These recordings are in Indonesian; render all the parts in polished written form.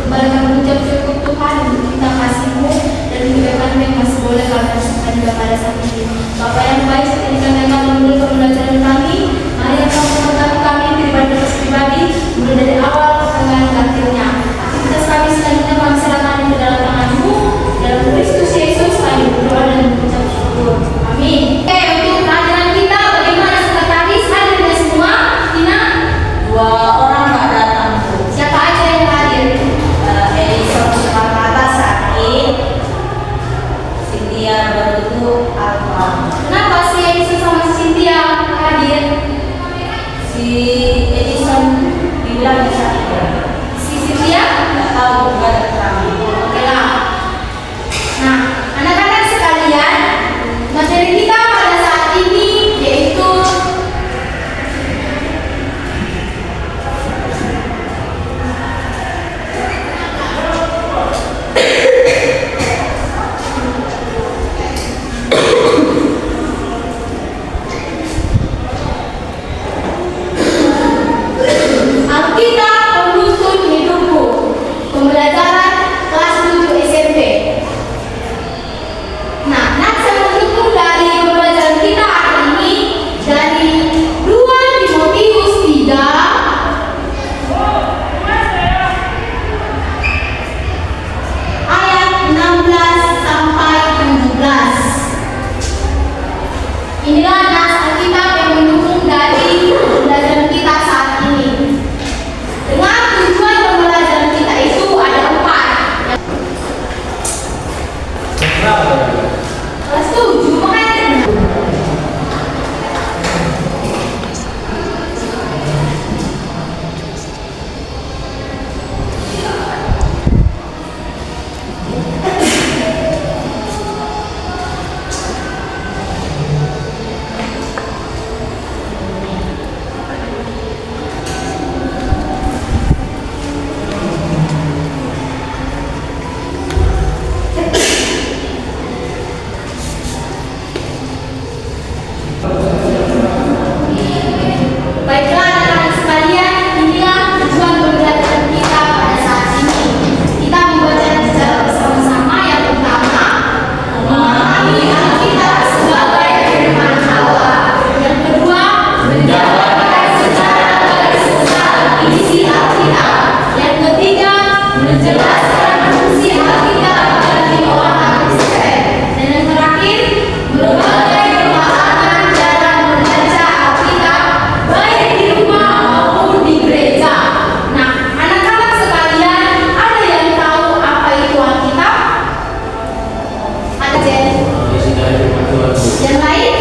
Kembali kami mengucap syukur Tuhan untuk cinta kasih-Mu dan kebijakan-Mu yang masih boleh kami rasakan juga pada saat ini. Bapa yang baik, seperti kami akan memulai pembelajaran kami, mari Engkau memberkati kami pribadi, mulai dari awal dengan akhirnya. Aktivitas kami selanjutnya kami serahkan ke dalam tangan-Mu, dalam Kristus Yesus kami berdoa dan mengucap syukur. Amin. Oke, untuk pelajaran kita bagaimana sekretaris hadirnya semua? Tina? 2 orang nggak datang, Bu. Siapa aja yang hadir? Edison Soekarno sakit, Cynthia Bertutu Alfa. Kenapa si Edison sama si Cynthia hadir? Si Edison bilang bisa tidak. Si Cynthia? Nggak tahu, nggak ada keterangan. Oke lah. Nah, anak-anak sekalian, materi kita pada saat ini yaitu Alkitab Penuntun Hidupku, pembelajaran kelas 7 SMP. Nah, nats yang mendukung dari pembelajaran kita hari ini dari 2 Timotius 3 ayat 16 sampai 17. Inilah nats Alkitab yang mendukung dari pembelajaran kita saat ini. Dengan tujuan pembelajaran kita itu ada 4. Kelas 7 makanya. Baiklah anak-anak sekalian, inilah tujuan pembelajaran kita pada saat ini. Kita membaca secara bersama-sama. Yang pertama, memahami Alkitab sebagai firman Allah. Yang kedua, menjabarkan secara garis besar isi Alkitab. Yang ketiga, menjelaskan fungsi Alkitab bagi orang Kristen. Dan yang terakhir, berbagai pemahaman dalam membaca Alkitab baik di rumah maupun di gereja. Nah, anak-anak sekalian, ada yang tahu apa itu Alkitab? Ada Jen? Yang lain?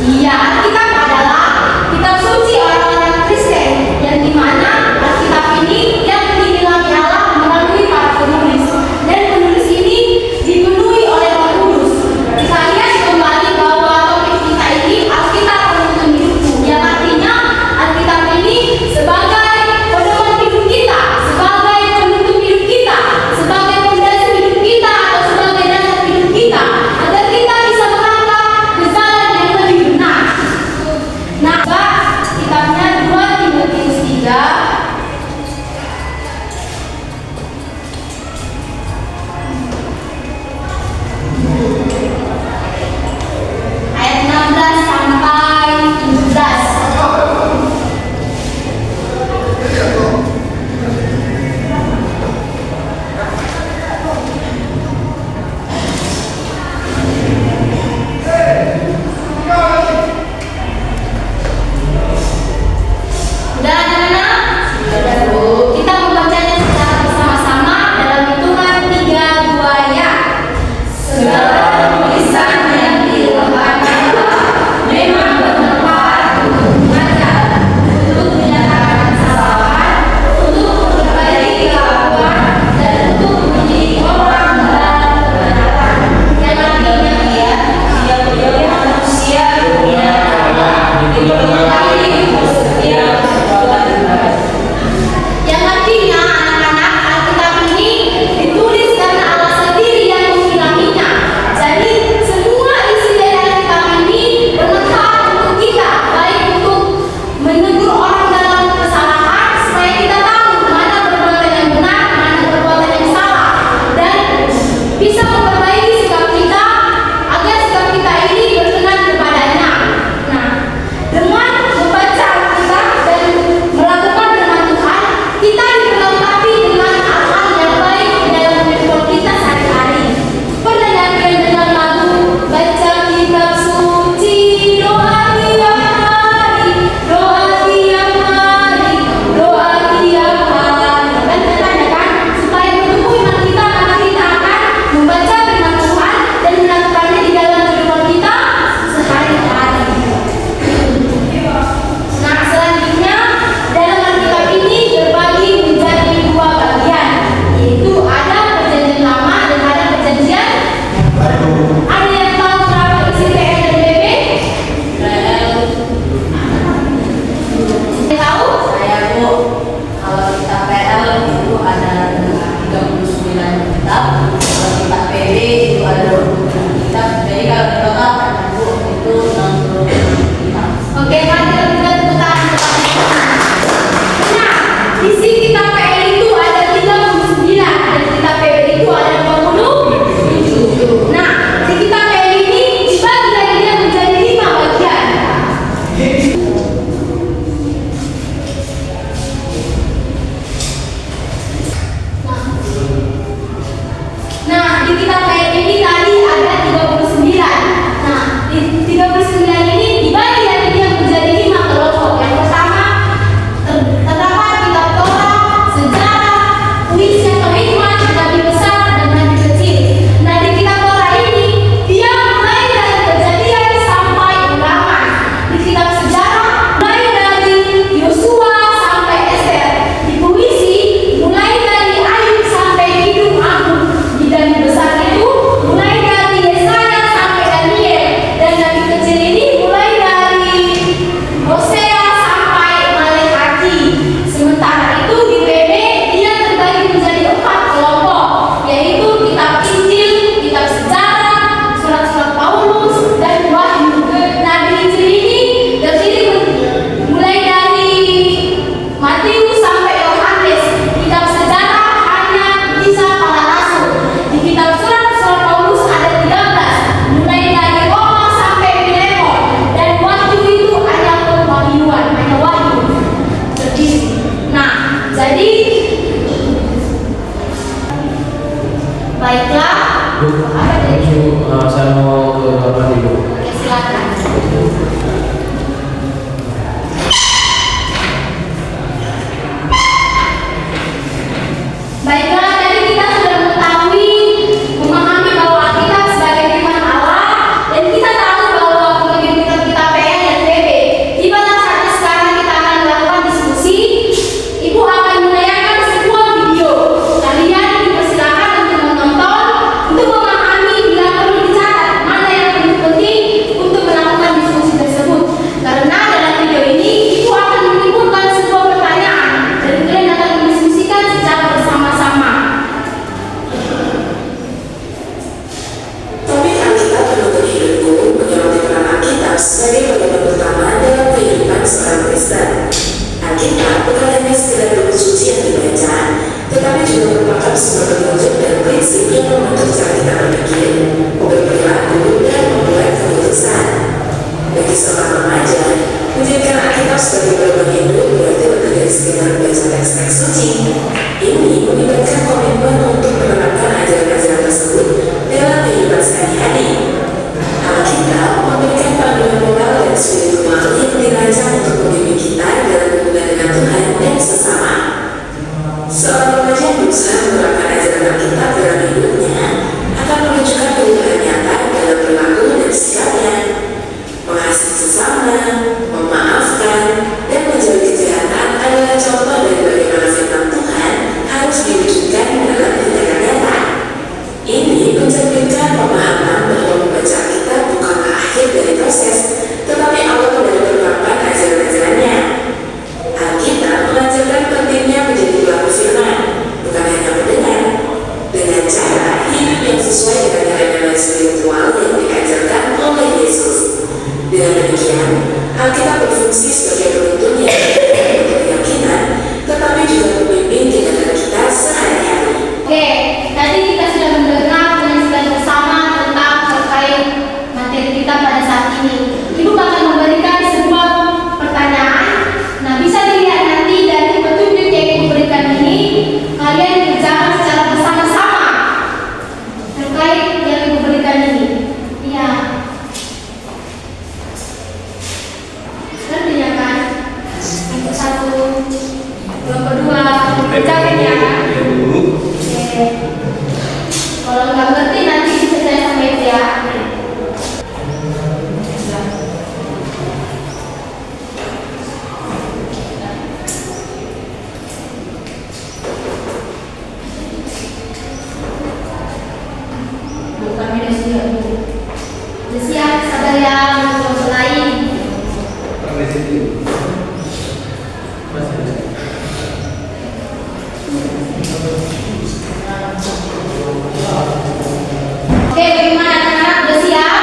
Iya, Alkitab adalah kitab suci orang-orang Kristen, yang dimana Alkitab ini yang dinilai Allah melalui Baiklah. Bu, Apa tadi? saya mau ke kamar dulu. Oke, silakan. Baiklah, tadi kita sudah mengetahui, memahami bahwa Alkitab sebagai firman Allah, dan kita tahu bahwa pembimbingan kita PN dan PB. Tiba saatnya sekarang kita akan melakukan diskusi. Ibu akan menayangkan sebuah video. Kalian dipersilakan untuk menonton, untuk memahami bila perlu dicatat mana yang lebih penting untuk melakukan diskusi tersebut. Karena dalam video ini, ibu akan menimbulkan sebuah pertanyaan dan kalian akan mendiskusikan secara bersama-sama. Topik Alkitab menuntut hidupku menyoroti peran Alkitab sebagai pedoman utama dalam kehidupan seorang Kristen. Alkitab bukan hanya sekedar buku suci yang dibaca, tetapi juga merupakan sebuah petunjuk dan prinsip yang membentuk cara kita berpikir, berperilaku, dan membuat keputusan. Bagi seorang remaja, menjadikan Alkitab sebagai pedoman hidup berarti lebih dari sekedar membaca teks-teks suci. Ini melibatkan komitmen untuk menerapkan ajaran-ajaran tersebut dalam kehidupan sehari-hari. Alkitab memberikan panduan moral dan spiritual yang dirancang untuk membimbing kita dalam hubungan dengan Tuhan dan sesama. Seorang remaja yang berusaha menerapkan ajaran Alkitab dalam hidupnya akan menunjukkan perubahan nyata dalam perilaku dan sikapnya. Mengasihi sesama, memaafkan, dan menjauhi kejahatan adalah contoh dari bagaimana firman Tuhan harus diwujudkan dalam tindakan nyata. Ini mencerminkan pemahaman bahwa membaca Alkitab bukanlah akhir dari proses, tetapi awal dari penerapan ajaran-ajarannya. Alkitab mengajarkan pentingnya menjadi pelaku firman, bukan hanya mendengar, dengan cara hidup yang sesuai dengan nilai-nilai spiritual yang diajarkan oleh Yesus. Dengan demikian, Alkitab berfungsi sebagai penuntun yang memberikan keyakinan, tetapi juga pembimbing tindakan kita sehari-hari. Oke, tadi kita sudah mendengar penjelasan bersama tentang terkait materi kita pada saat ini. Ibu akan memberikan sebuah pertanyaan. Nah, bisa dilihat nanti dari petunjuk yang ibu berikan ini, kalian kerjakan secara bersama-sama terkait yang ibu berikan ini. Iya. Ngertinya kan? Untuk satu, yang kedua, kerjakan ya. Oke. Kalau nggak ngerti nanti bisa saya sama ibu ya. Kami sudah siap, Bu. Udah siap, sabar ya untuk mulai. Oke, bagaimana anak-anak udah siap?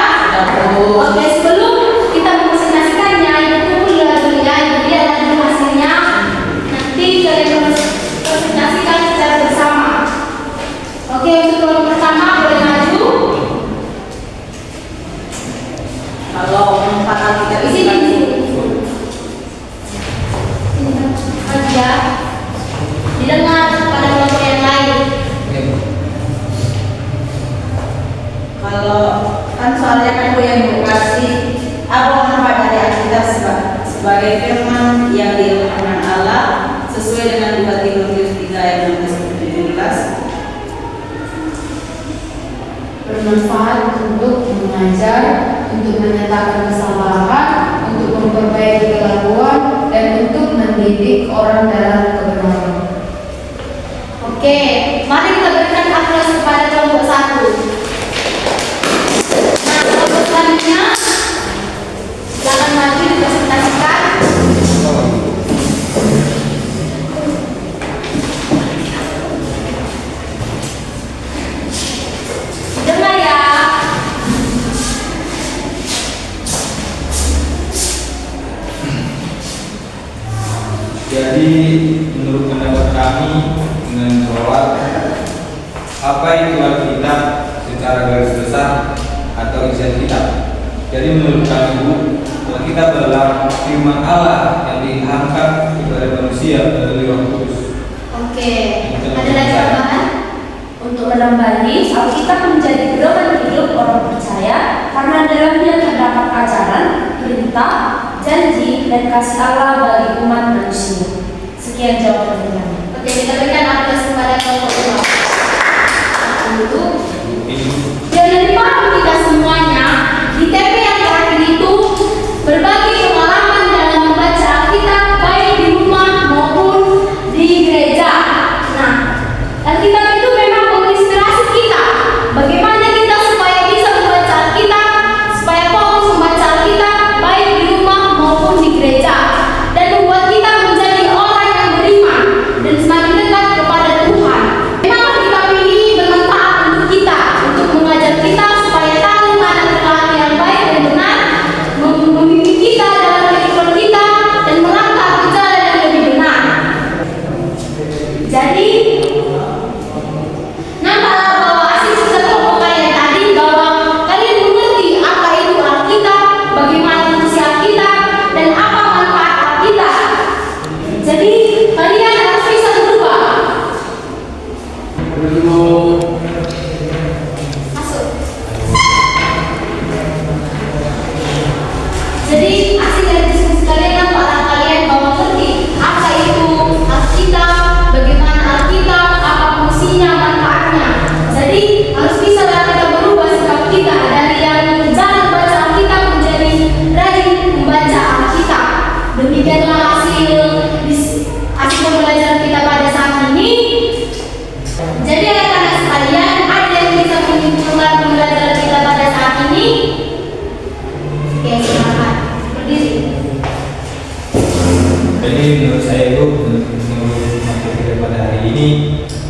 Oke, sebelum kita mempresentasikannya, ibu tunggu dulu ya, ibu lihat dulu hasilnya. Nanti kalian presentasikan secara bersama. Oke, untuk kelompok pertama boleh maju. Kalau empat Alkitab Di sini, di sini. Maju ya. Didengar pada kelompok yang lain. Kalau kan soalnya kan Bu yang edukasi, apa manfaat dari Alkitab sebagai firman yang diilhamkan Allah sesuai dengan 2 Timotius 3 ayat 16-17. Bermanfaat untuk mengajar, untuk menyatakan kesalahan, untuk memperbaiki kelakuan, dan untuk mendidik orang dalam kebenaran. Oke, mari kita berikan aplaus kepada kelompok 1. Nah, kelompok selanjutnya silakan maju dipresentasikan. Dengar ya. Jadi menurut pendapat kami dengan sholat, apa itu Alkitab secara garis besar atau isi Alkitab? Jadi menurut kami Bu, Alkitab adalah firman Allah yang diilhamkan kepada manusia melalui Roh Kudus. Oke, ada lagi tambahan? Untuk menambahi, Alkitab menjadi pedoman hidup orang percaya karena dalamnya terdapat ajaran, perintah, janji, dan kasih Allah bagi umat manusia. Sekian jawaban kami. Oke, kita berikan aplaus kepada kelompok dua. Untuk dan dari paham kita semuanya, di TP yang terakhir itu berbagi pengalaman dalam membaca Alkitab baik di rumah maupun di gereja. Nah, Alkitab itu memang menginspirasi kita. Bagaimana kita supaya bisa membaca Alkitab, supaya fokus membaca Alkitab baik di rumah maupun di gereja, dan membuat kita menjadi orang yang beriman dan semakin dekat kepada Tuhan. Memang Alkitab ini bermanfaat untuk kita, untuk mengajar kita supaya tahu mana perkara yang baik dan benar, memimpin kita dalam kehidupan kita, dan melangkah ke jalan yang lebih benar. Jadi, nampaklah bahwa hasil kelompok kalian tadi bahwa kalian mengerti apa itu Alkitab, bagaimana fungsi Alkitab, dan apa manfaat Alkitab. Jadi, kalian harus bisa berubah. Masuk. Jadi, hasil dari diskusi kalian nampaklah kalian bahwa mengerti apa itu Alkitab, bagaimana Alkitab, apa fungsinya, manfaatnya. Jadi, harus bisa kita berubah sikap kita dari yang jarang baca Alkitab menjadi rajin membaca Alkitab. Demikianlah hasil pembelajaran kita pada saat ini. Jadi rekan-rekan sekalian, ada yang bisa menyimpulkan pembelajaran kita pada saat ini? Oke, silakan berdiri. Jadi menurut saya itu, menurut materi kita pada hari ini,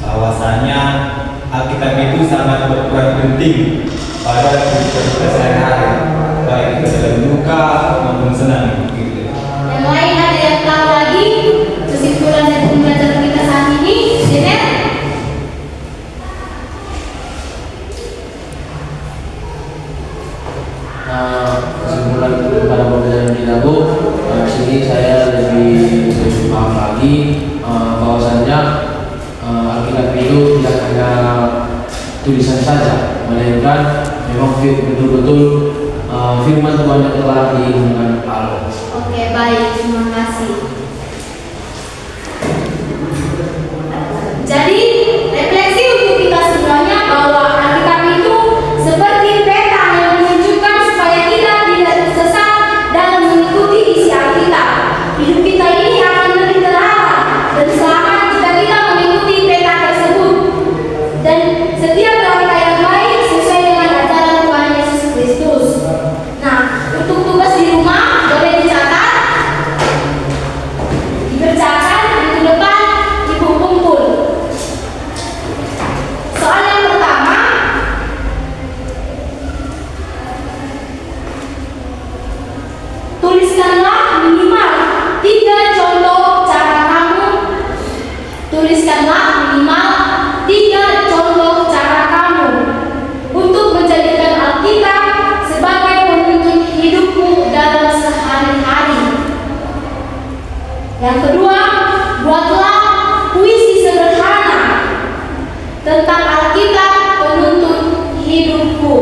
bahwasanya Alkitab itu sangat berperan penting pada kehidupan kita sehari-hari, baik itu dalam duka maupun senang. Gitu. Yang lain ada yang tahu lagi kesimpulan dari pembelajaran kita saat ini? Jenet? Kesimpulan pada pembelajaran kita Bu, sini saya lebih paham lagi bahwasannya Alkitab itu tidak hanya tulisan saja, melainkan memang betul-betul firman Tuhan yang telah diinginkan Allah. Oke, baik, terima kasih. Jadi, refleksi untuk kita semuanya bahwa Alkitab itu seperti peta yang menunjukkan supaya kita tidak tersesat dalam mengikuti isi Alkitab. Hidup kita ini akan lebih terarah dan selamat jika kita mengikuti peta tersebut. Dan setiap langkah yang baik sesuai dengan ajaran Tuhan Yesus Kristus. Nah, untuk tugas di rumah boleh dicatat, dikerjakan minggu depan, ibu kumpul. Soal yang pertama, tuliskanlah minimal 3 contoh cara kamu. Tuliskanlah minimal 3 contoh cara kamu untuk menjadikan Alkitab sebagai penuntun hidupmu dalam sehari-hari. Yang kedua, buatlah puisi sederhana tentang Alkitab penuntun hidupku.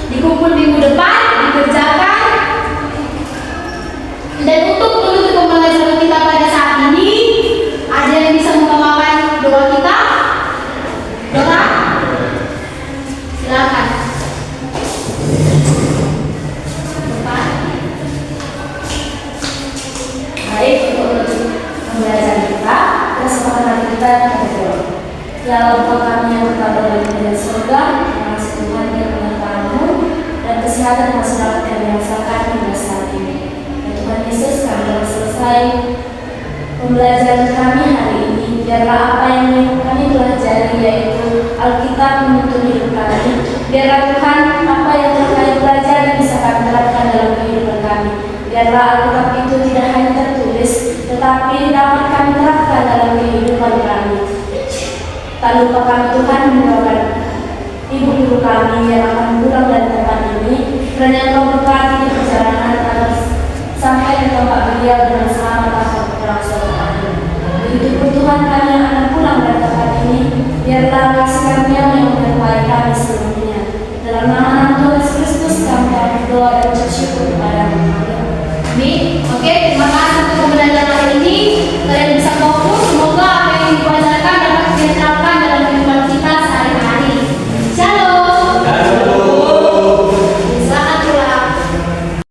Dikumpul minggu depan, dikerjakan. Dan untuk menutup pembelajaran kita pada saat ini, ada yang bisa membawakan doa kita? Doa? Silakan. Depan. Baik, untuk menutup pembelajaran kita sepakatan kita berdoa. Ya Allah kami yang berada di surga, terima kasih Tuhan yang penyertaanmu dan kesehatan masyarakat yang dirasakan hingga saat ini. Ya Tuhan Yesus, kami telah selesai pembelajaran kami hari ini. Biarlah apa yang kami pelajari yaitu Alkitab menuntun hidup kami. Biarlah Tuhan apa yang telah kami pelajari bisa kami terapkan dalam kehidupan kami. Biarlah Alkitab itu tidak hanya tertulis, tetapi dapat kami terapkan dalam kehidupan kami. Tak lupa kami Tuhan mendoakan ibu-ibu kami yang akan pulang dari tempat ini, kiranya Engkau berkati di perjalanan agar sampai ke tempat beliau dengan selamat tanpa kekurangan suatu hari. Begitu pun Tuhan kami